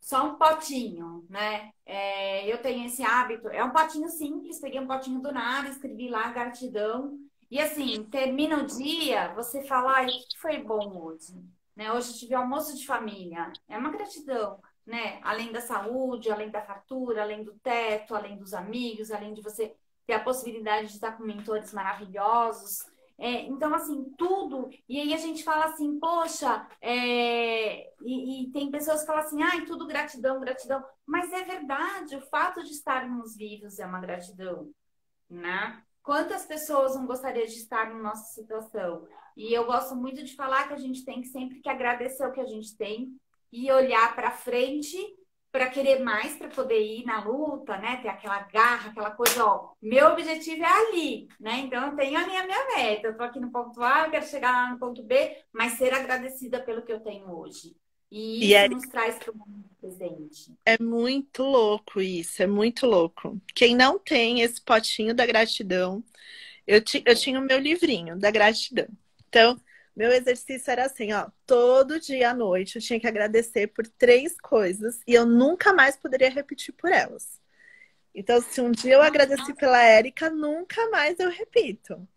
só um potinho, né? Eu tenho esse hábito. É um potinho simples, peguei um potinho do nada, escrevi lá gratidão. E assim, termina o dia, você fala, ai, o que foi bom hoje? Né? Hoje eu tive almoço de família. É uma gratidão, né? Além da saúde, além da fartura, além do teto, além dos amigos, além de você ter a possibilidade de estar com mentores maravilhosos. Então, assim, tudo. E aí a gente fala assim, poxa, e tem pessoas que falam assim, ai, tudo gratidão, gratidão. Mas é verdade, o fato de estarmos vivos é uma gratidão, né? Quantas pessoas não gostariam de estar na nossa situação? E eu gosto muito de falar que a gente tem que sempre que agradecer o que a gente tem e olhar para frente para querer mais, para poder ir na luta, né? Ter aquela garra, aquela coisa, ó. Meu objetivo é ali, né? Então eu tenho ali a minha meta. Eu tô aqui no ponto A, eu quero chegar lá no ponto B, mas ser agradecida pelo que eu tenho hoje. E E isso nos traz para o momento presente. é muito louco isso, é muito louco. Quem não tem esse potinho da gratidão, eu tinha o meu livrinho da gratidão. Então, meu exercício era assim, ó, todo dia à noite eu tinha que agradecer por 3 coisas e eu nunca mais poderia repetir por elas. Então, se um dia eu agradeci pela Érica, nunca mais eu repito.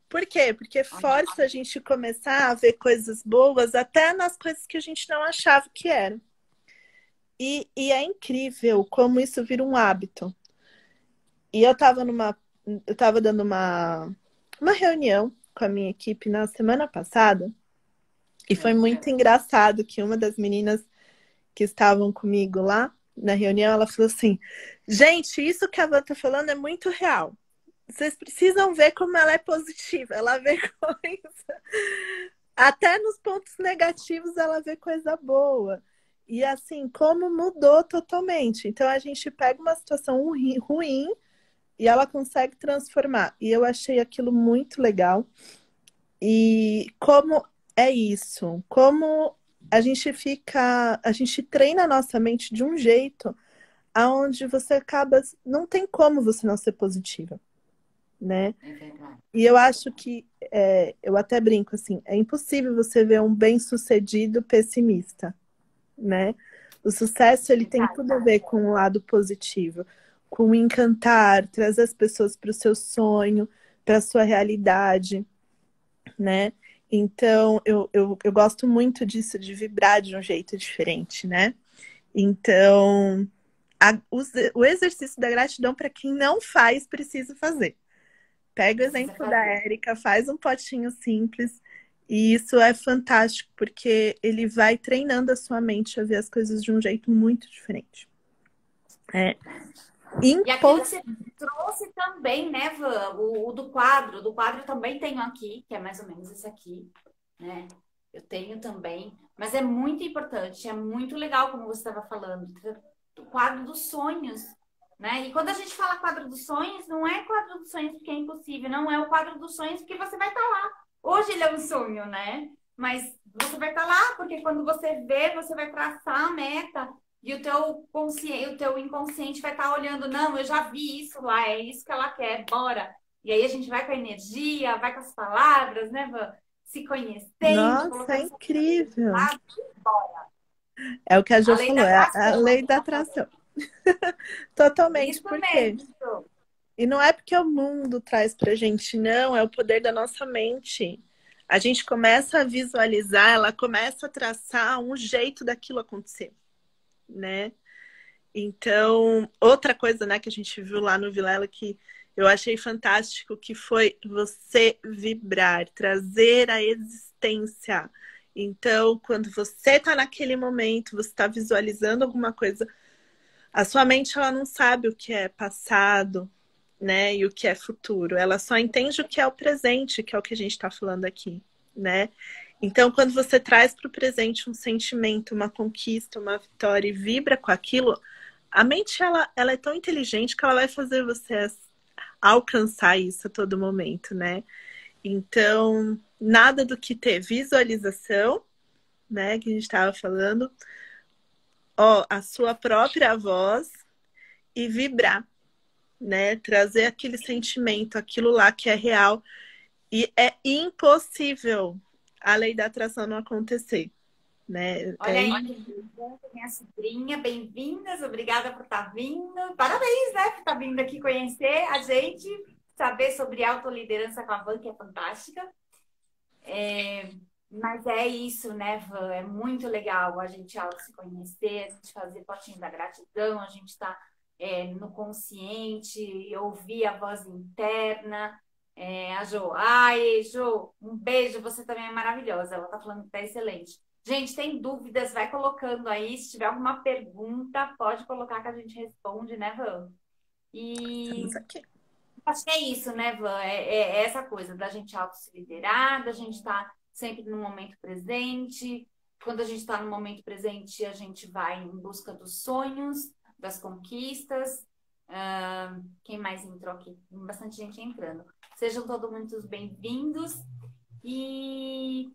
Por quê? Porque força a gente começar a ver coisas boas até nas coisas que a gente não achava que eram. E é incrível como isso vira um hábito. E eu tava dando uma reunião com a minha equipe na semana passada, e foi muito engraçado que uma das meninas que estavam comigo lá na reunião, ela falou assim: gente, isso que a Van tá falando é muito real. Vocês precisam ver como ela é positiva. Ela vê coisa. Até nos pontos negativos ela vê coisa boa. E assim, como mudou totalmente. Então a gente pega uma situação ruim e ela consegue transformar. E eu achei aquilo muito legal. E como é isso? Como a gente treina a nossa mente de um jeito aonde você acaba, não tem como você não ser positiva, né? É verdade. E eu acho que, eu até brinco assim, é impossível você ver um bem-sucedido pessimista, né? O sucesso, ele tem tudo a ver com o lado positivo. com o encantar, trazer as pessoas para o seu sonho, para a sua realidade, né? Então, eu gosto muito disso, de vibrar de um jeito diferente, né? Então, o exercício da gratidão, para quem não faz, precisa fazer. Pega o Precisa exemplo da fazer. Érica, faz um potinho simples, e isso é fantástico, porque ele vai treinando a sua mente a ver as coisas de um jeito muito diferente. É E aquilo que impossível. você trouxe também, né, Van? O do quadro. Do quadro eu também tenho aqui, que é mais ou menos esse aqui, né? Eu tenho também. Mas é muito importante, é muito legal, como você estava falando, o quadro dos sonhos, né? E quando a gente fala quadro dos sonhos, não é quadro dos sonhos porque é impossível, não é o quadro dos sonhos porque você vai estar lá. Hoje ele é um sonho, né? Mas você vai estar lá, porque quando você vê, você vai traçar a meta. E o teu consciente, o teu inconsciente vai estar olhando, não, eu já vi isso lá, é isso que ela quer, bora. E aí a gente vai com a energia, vai com as palavras, né, Van? Se conhecendo, Nossa, é colocando essa incrível. lado, bora. É o que a A Jo lei falou, da é a atração, a lei gente da tá falando. atração. Totalmente, Isso por quê? mesmo. E não é porque o mundo traz pra gente, não, é o poder da nossa mente. A gente começa a visualizar, ela começa a traçar um jeito daquilo acontecer, né? Então, outra coisa, né, que a gente viu lá no Vilela que eu achei fantástico, que foi você vibrar, trazer a existência. Então, quando você está naquele momento, você está visualizando alguma coisa, a sua mente ela não sabe o que é passado, né, e o que é futuro. Ela só entende o que é o presente, que é o que a gente está falando aqui, né? Então, quando você traz para o presente um sentimento, uma conquista, uma vitória e vibra com aquilo, a mente ela é tão inteligente que ela vai fazer você alcançar isso a todo momento, né? Então, nada do que ter visualização, né, que a gente estava falando, ó, a sua própria voz e vibrar, né? Trazer aquele sentimento, aquilo lá que é real. E é impossível a lei da atração não acontecer, né? Olha aí, que bom, minha sobrinha, bem-vindas, obrigada por estar vindo. Parabéns, né, por estar vindo aqui conhecer a gente, saber sobre autoliderança com a Van, que é fantástica. Mas é isso, né, Van? É muito legal a gente auto se conhecer, a gente fazer potinho da gratidão, a gente tá no consciente, e ouvir a voz interna. A Jo, ai, Jo, um beijo, você também é maravilhosa. Ela tá falando que tá excelente. Gente, tem dúvidas? Vai colocando aí. Se tiver alguma pergunta, pode colocar que a gente responde, né, Van? Estamos E aqui. acho que é isso, né, Van? É essa coisa da gente auto se liderar, da gente estar sempre no momento presente. Quando a gente está no momento presente, a gente vai em busca dos sonhos, das conquistas. Quem mais entrou aqui? Tem bastante gente entrando. Sejam todos muito bem-vindos. E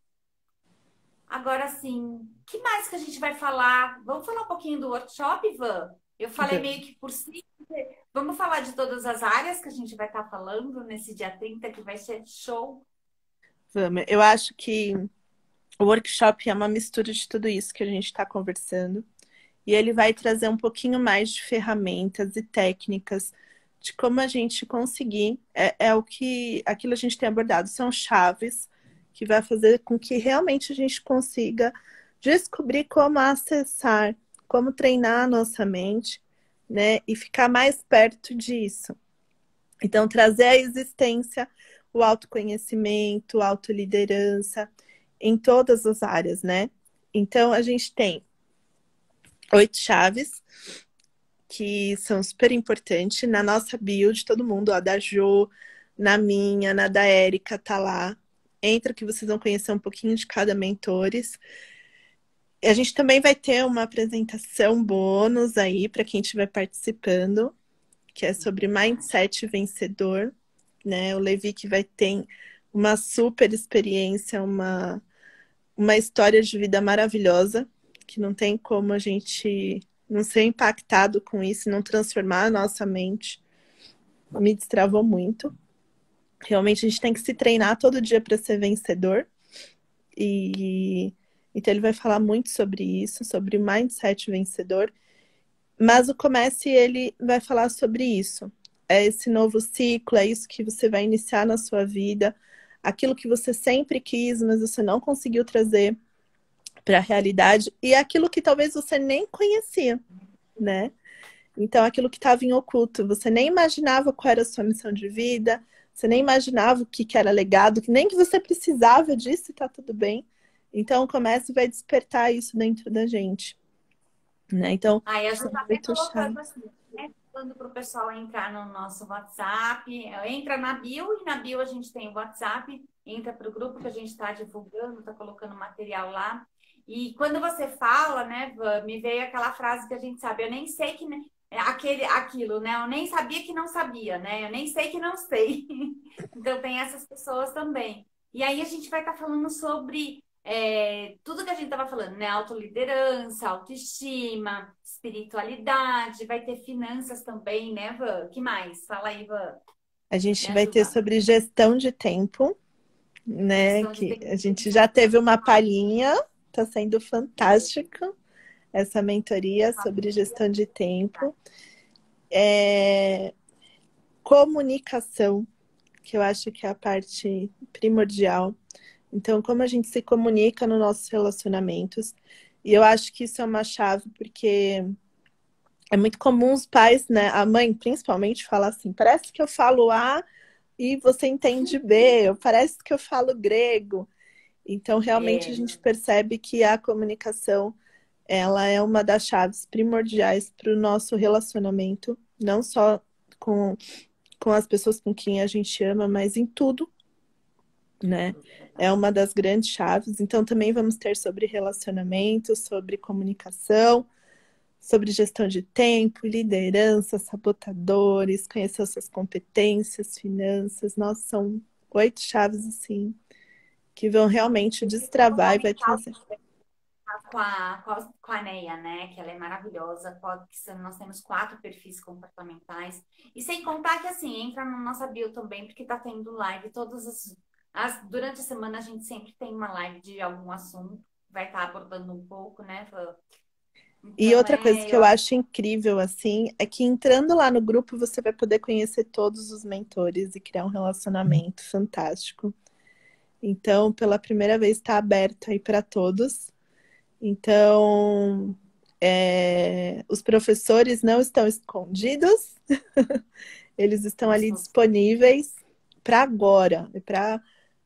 agora sim, o que mais que a gente vai falar? Vamos falar um pouquinho do workshop, Ivan? Eu falei meio que por cima. Vamos falar de todas as áreas que a gente vai estar falando nesse dia 30, que vai ser show. Vamos. Eu acho que o workshop é uma mistura de tudo isso que a gente está conversando. E ele vai trazer um pouquinho mais de ferramentas e técnicas de como a gente conseguir. É o que aquilo a gente tem abordado, são chaves que vai fazer com que realmente a gente consiga descobrir como acessar, como treinar a nossa mente, né? E ficar mais perto disso. Então, trazer à existência o autoconhecimento, a autoliderança em todas as áreas, né? Então, a gente tem 8 chaves que são super importantes na nossa bio de todo mundo, ó, da Jo, na minha, na da Érica, tá lá. Entra que vocês vão conhecer um pouquinho de cada mentores. E a gente também vai ter uma apresentação bônus aí para quem estiver participando, que é sobre mindset vencedor, né? O Levi que vai ter uma super experiência, uma história de vida maravilhosa, que não tem como a gente não ser impactado com isso, não transformar a nossa mente. Me destravou muito. Realmente a gente tem que se treinar todo dia para ser vencedor. E então ele vai falar muito sobre isso, sobre mindset vencedor. Mas o Comece, ele vai falar sobre isso. É esse novo ciclo, é isso que você vai iniciar na sua vida, aquilo que você sempre quis, mas você não conseguiu trazer para a realidade, e aquilo que talvez você nem conhecia, né? Então, aquilo que estava em oculto, você nem imaginava qual era a sua missão de vida, você nem imaginava o que, que era legado, nem que você precisava disso e tá tudo bem. Então, o Comece vai despertar isso dentro da gente, né? Então, Aí a são gente tá até 8 chaves. colocando assim, né? Falando para o pessoal entrar no nosso WhatsApp. Entra na bio e na bio a gente tem o WhatsApp. Entra para o grupo que a gente está divulgando, está colocando material lá. E quando você fala, né, Vã, me veio aquela frase que a gente sabe, eu nem sei que aquilo, né? Eu nem sabia que não sabia, né? Eu nem sei que não sei. Então tem essas pessoas também. E aí a gente vai estar falando sobre tudo que a gente estava falando, né? Autoliderança, autoestima, espiritualidade, vai ter finanças também, né, Van? Que mais? Fala aí, Van. A Me gente vai ter ajuda. sobre gestão de tempo, né? Gestão de Que a tempo. gente já teve uma palhinha, tá sendo fantástico essa mentoria sobre gestão de tempo. Comunicação, que eu acho que é a parte primordial. Então, como a gente se comunica nos nossos relacionamentos. E eu acho que isso é uma chave, porque é muito comum os pais, né? A mãe, principalmente, falar assim: parece que eu falo A e você entende B, ou parece que eu falo grego. Então, realmente, a É, gente percebe que a comunicação, ela é uma das chaves primordiais para o nosso relacionamento, não só com, com as pessoas com quem a gente ama, mas em tudo, né? É uma das grandes chaves. Então, também vamos ter sobre relacionamento, sobre comunicação, sobre gestão de tempo, liderança, sabotadores, conhecer as suas competências, finanças. Nossa, são 8 chaves, assim, que vão realmente vou destravar e vai conectar trazer. com a Neia, né? Que ela é maravilhosa. Nós temos 4 perfis comportamentais. E sem contar que, assim, entra na nossa bio também, porque tá tendo live durante a semana a gente sempre tem uma live de algum assunto. Vai estar abordando um pouco, né, Van? E Então, outra coisa que eu acho incrível, assim, é que entrando lá no grupo você vai poder conhecer todos os mentores e criar um relacionamento fantástico. Então, pela primeira vez, está aberto aí para todos. Então, os professores não estão escondidos, eles estão ali disponíveis para agora,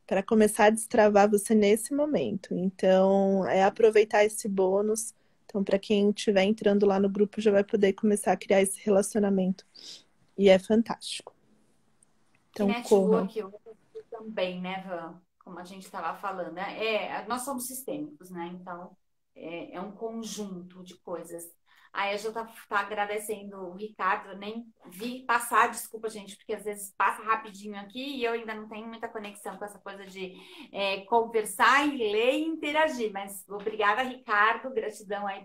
para começar a destravar você nesse momento. Então, é aproveitar esse bônus. Então, para quem estiver entrando lá no grupo, já vai poder começar a criar esse relacionamento. E é fantástico. que Então, corram. network eu também, né, Van? Como a gente estava falando, né? Nós somos sistêmicos, né? Então, é um conjunto de coisas. Aí a gente tá agradecendo o Ricardo, eu nem vi passar, desculpa, gente, porque às vezes passa rapidinho aqui e eu ainda não tenho muita conexão com essa coisa de conversar e ler e interagir. Mas obrigada, Ricardo, gratidão aí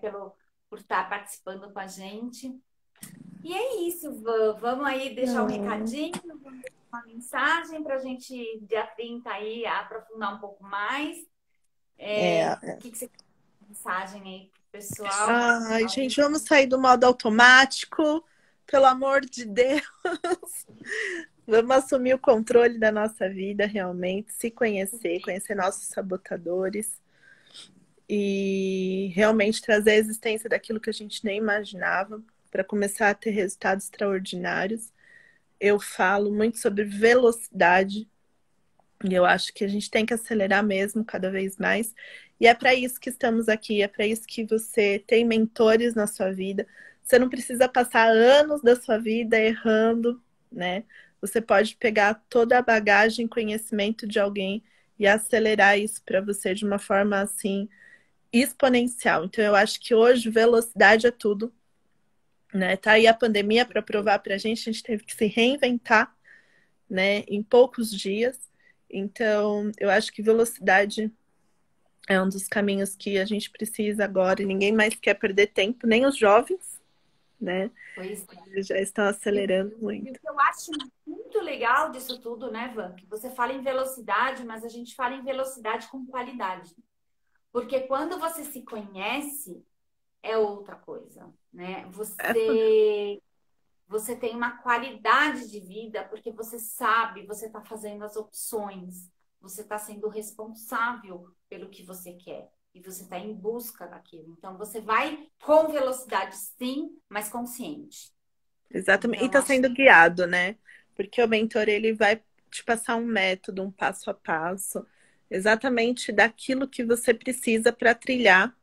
por estar participando com a gente. E é isso, vamos aí deixar um recadinho, vamos deixar uma mensagem para a gente, dia 30 aí, aprofundar um pouco mais. O que você quer mensagem aí pro pessoal? Ai, gente, vamos sair do modo automático. Pelo amor de Deus. Vamos assumir o controle da nossa vida, realmente, se conhecer, conhecer nossos sabotadores e realmente trazer a existência daquilo que a gente nem imaginava para começar a ter resultados extraordinários. Eu falo muito sobre velocidade e eu acho que a gente tem que acelerar mesmo cada vez mais. E é para isso que estamos aqui, é para isso que você tem mentores na sua vida. Você não precisa passar anos da sua vida errando, né? Você pode pegar toda a bagagem, conhecimento de alguém e acelerar isso para você de uma forma assim exponencial. Então eu acho que hoje velocidade é tudo, né? Tá aí a pandemia para provar para a gente teve que se reinventar, né, em poucos dias. Então, eu acho que velocidade é um dos caminhos que a gente precisa agora e ninguém mais quer perder tempo, nem os jovens, né? Pois é. Eles já estão acelerando E o muito. que eu acho muito legal disso tudo, né, Van? Que você fala em velocidade, mas a gente fala em velocidade com qualidade. Porque quando você se conhece, é outra coisa, né? É, Você tem uma qualidade de vida porque você sabe, você está fazendo as opções, você está sendo responsável pelo que você quer e você está em busca daquilo. Então, você vai com velocidade, sim, mas consciente. exatamente. E Então, tá acho sendo que guiado, né? Porque o mentor, ele vai te passar um método, um passo a passo, exatamente daquilo que você precisa para trilhar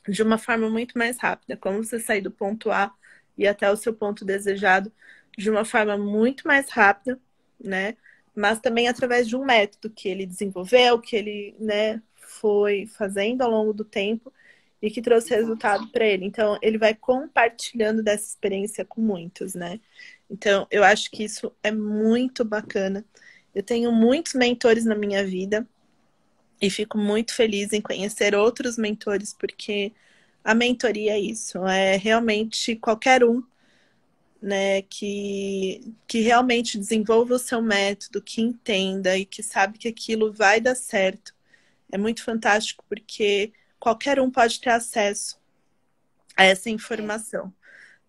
de uma forma muito mais rápida. Como você sair do ponto A e até o seu ponto desejado de uma forma muito mais rápida, né? Mas também através de um método que ele desenvolveu, que ele, né, foi fazendo ao longo do tempo e que trouxe exato. resultado para ele. Então, ele vai compartilhando dessa experiência com muitos, né? Então, eu acho que isso é muito bacana. Eu tenho muitos mentores na minha vida e fico muito feliz em conhecer outros mentores, porque a mentoria é isso, é realmente qualquer um, né, que realmente desenvolva o seu método, que entenda e que sabe que aquilo vai dar certo. É muito fantástico, porque qualquer um pode ter acesso a essa É, informação,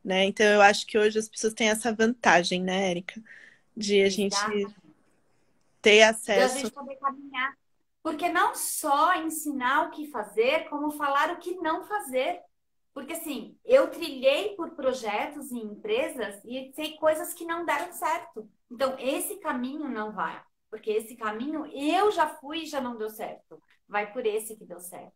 né? Então eu acho que hoje as pessoas têm essa vantagem, né, Érica, de a gente exato. ter Da acesso. gente poder caminhar. Porque não só ensinar o que fazer, como falar o que não fazer. Porque assim, eu trilhei por projetos e empresas e sei coisas que não deram certo. Então, esse caminho não vai. Porque esse caminho eu já fui e já não deu certo. Vai por esse que deu certo.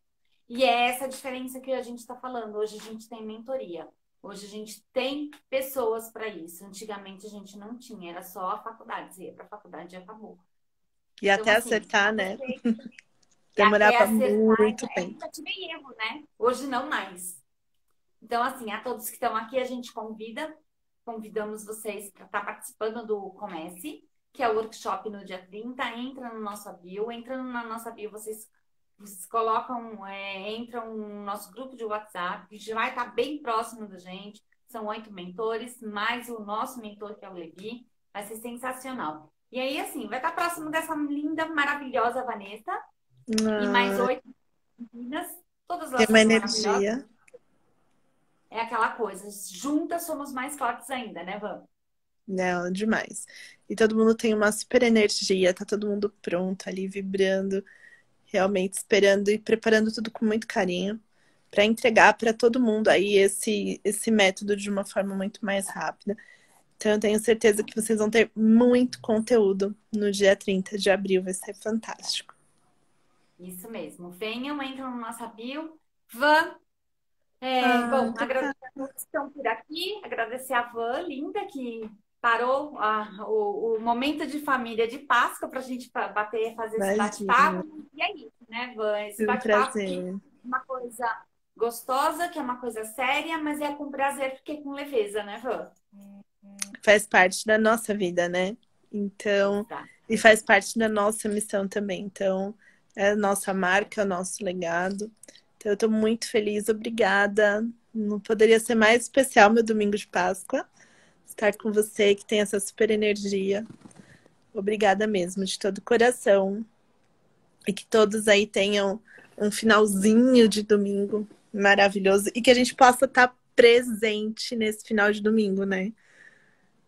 E é essa a diferença que a gente está falando. Hoje a gente tem mentoria. Hoje a gente tem pessoas para isso. Antigamente a gente não tinha, era só a faculdade. Você ia para a faculdade e acabou. E Então, até assim, a acertar, né? você e até Demorava acertar muito é tempo. tentativa e erro, né? Hoje não mais. Então, assim, a todos que estão aqui, a gente convidamos vocês para estar participando do Comece, que é o workshop no dia 30. Entra no nosso bio, entrando na nossa bio, vocês colocam, entram no nosso grupo de WhatsApp, que já vai estar bem próximo da gente. São 8 mentores, mais o nosso mentor, que é o Levi. Vai ser sensacional. E aí, assim, vai estar próximo dessa linda, maravilhosa Vanessa e mais Ah, 8 meninas. Todas tem elas uma são maravilhosas. energia. É aquela coisa, juntas somos mais fortes ainda, né, Van? Não, demais. E todo mundo tem uma super energia, tá todo mundo pronto ali, vibrando, realmente esperando e preparando tudo com muito carinho para entregar para todo mundo aí esse método de uma forma muito mais rápida. Então eu tenho certeza que vocês vão ter muito conteúdo no dia 30 de abril, vai ser fantástico. Isso mesmo. Venham, entram no nossa bio. Van, Ah, bom, obrigada. agradecer a todos que estão por aqui, agradecer a Van, linda, que parou o momento de família de Páscoa para a gente bater, fazer esse Imagina, bate-papo. E é isso, né, Van? Esse foi um bate-papo que prazer. é uma coisa gostosa, que é uma coisa séria, mas é com prazer, porque é com leveza, né, Van? Faz parte da nossa vida, né? Então, Exato. e faz parte da nossa missão também. Então, é a nossa marca, é o nosso legado. Então, eu estou muito feliz, obrigada. Não poderia ser mais especial meu domingo de Páscoa. Estar com você, que tem essa super energia. Obrigada mesmo, de todo o coração. E que todos aí tenham um finalzinho de domingo maravilhoso. E que a gente possa estar presente nesse final de domingo, né?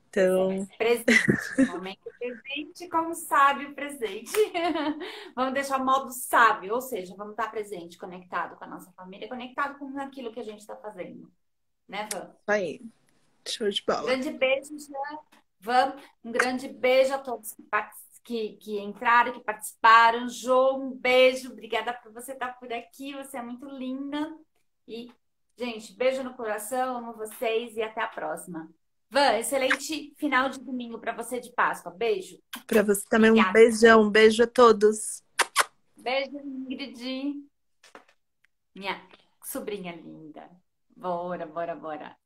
Então, Presente. Momento presente como sábio presente. Vamos deixar o modo sábio, ou seja, vamos estar presente, conectado com a nossa família, conectado com aquilo que a gente está fazendo. Né, Van? aí. Show de Um bola. grande beijo, Van. Um grande beijo a todos que entraram, que participaram. Jô, um beijo. Obrigada por você estar por aqui. Você é muito linda. E, gente, beijo no coração. Amo vocês e até a próxima. Van, excelente final de domingo para você de Páscoa. Beijo. Para você também um Obrigada. beijão, um beijo a todos. Beijo, Ingrid. Minha sobrinha linda. Bora, bora, bora.